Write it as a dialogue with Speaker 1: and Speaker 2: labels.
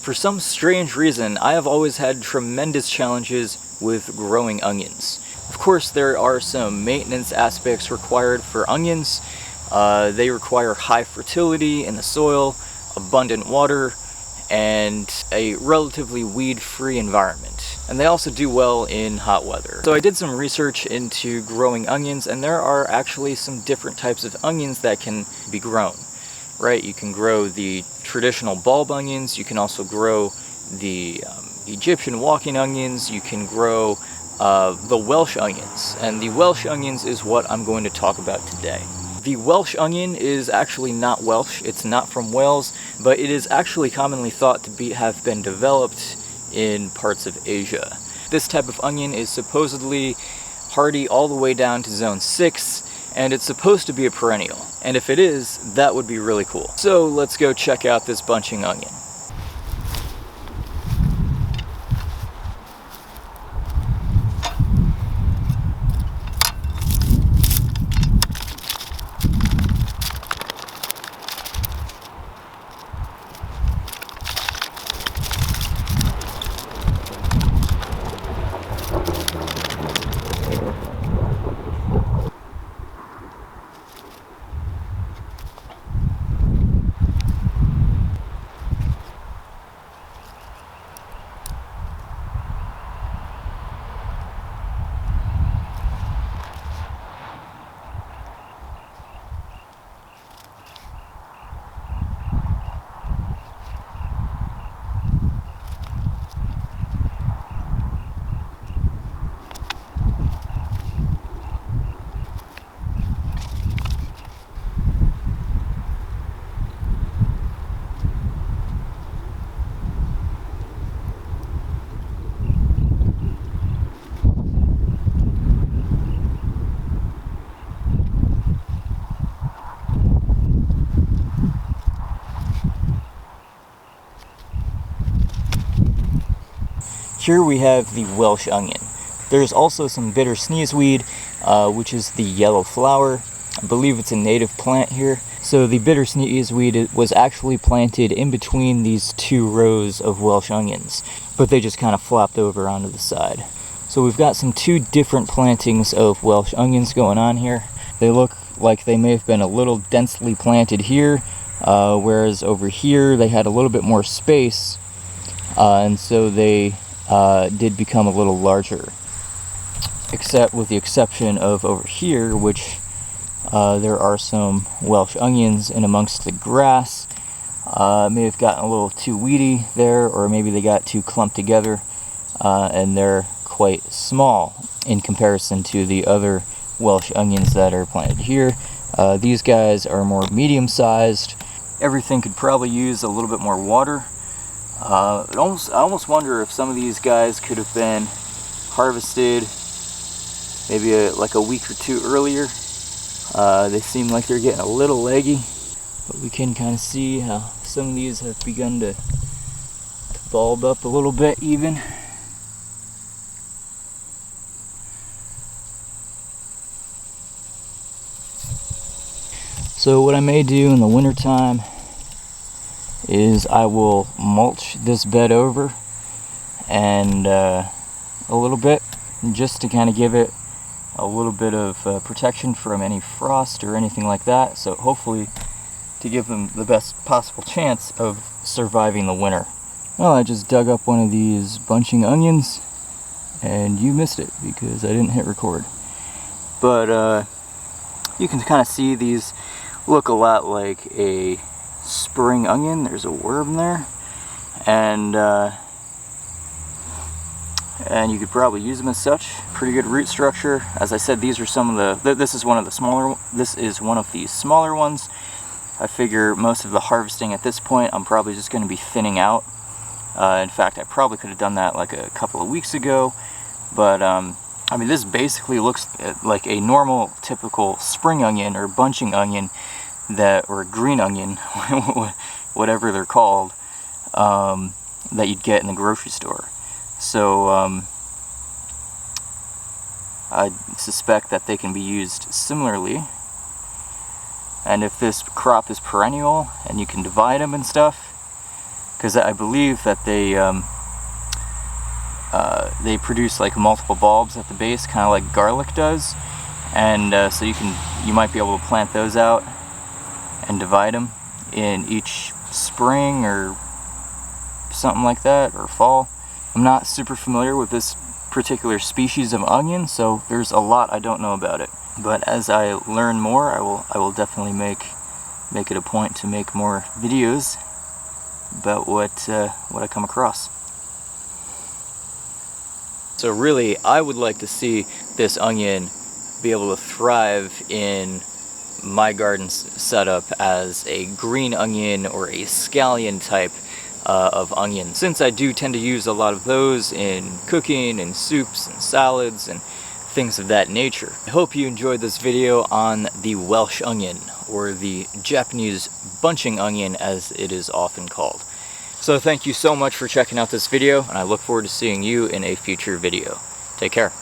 Speaker 1: For some strange reason, I have always had tremendous challenges with growing onions. Of course, there are some maintenance aspects required for onions. They require high fertility in the soil, abundant water, and a relatively weed-free environment. And they also do well in hot weather. So I did some research into growing onions, and there are actually some different types of onions that can be grown. Right? You can grow the traditional bulb onions, you can also grow the Egyptian walking onions, you can grow the Welsh onions, and the Welsh onions is what I'm going to talk about today. The Welsh onion is actually not Welsh, it's not from Wales, but it is actually commonly thought to have been developed in parts of Asia. This type of onion is supposedly hardy all the way down to zone 6, and it's supposed to be a perennial. And if it is, that would be really cool. So let's go check out this bunching onion. Here we have the Welsh onion. There's also some bitter sneezeweed, which is the yellow flower. I believe it's a native plant here. So the bitter sneezeweed was actually planted in between these two rows of Welsh onions, but they just kind of flopped over onto the side. So we've got two different plantings of Welsh onions going on here. They look like they may have been a little densely planted here, whereas over here they had a little bit more space, and so they did become a little larger, except with the exception of over here, which there are some Welsh onions in amongst the grass. May have gotten a little too weedy there, or maybe they got too clumped together, and they're quite small in comparison to the other Welsh onions that are planted here. These guys are more medium-sized. Everything could probably use a little bit more water. I almost wonder if some of these guys could have been harvested maybe like a week or two earlier. They seem like they're getting a little leggy, but we can kind of see how some of these have begun to bulb up a little bit even. So what I may do in the wintertime is I will mulch this bed over and a little bit, just to kind of give it a little bit of protection from any frost or anything like that, so hopefully to give them the best possible chance of surviving the winter. Well, I just dug up one of these bunching onions and you missed it because I didn't hit record. But you can kind of see these look a lot like a spring onion. There's a worm there, and you could probably use them as such. Pretty good root structure. As I said, these are some of the. This is one of the smaller. This is one of the smaller ones. I figure most of the harvesting at this point, I'm probably just going to be thinning out. In fact, I probably could have done that like a couple of weeks ago, but I mean, this basically looks like a normal, typical spring onion or bunching onion, or green onion, whatever they're called, that you'd get in the grocery store. So I suspect that they can be used similarly. And if this crop is perennial and you can divide them and stuff, because I believe that they produce like multiple bulbs at the base, kind of like garlic does, and so you might be able to plant those out and divide them in each spring or something like that, or fall. I'm not super familiar with this particular species of onion, so there's a lot I don't know about it. But as I learn more, I will definitely make it a point to make more videos about what I come across. So really, I would like to see this onion be able to thrive in my garden setup as a green onion or a scallion type of onion, since I do tend to use a lot of those in cooking and soups and salads and things of that nature. I hope you enjoyed this video on the Welsh onion, or the Japanese bunching onion as it is often called. So thank you so much for checking out this video, and I look forward to seeing you in a future video. Take care.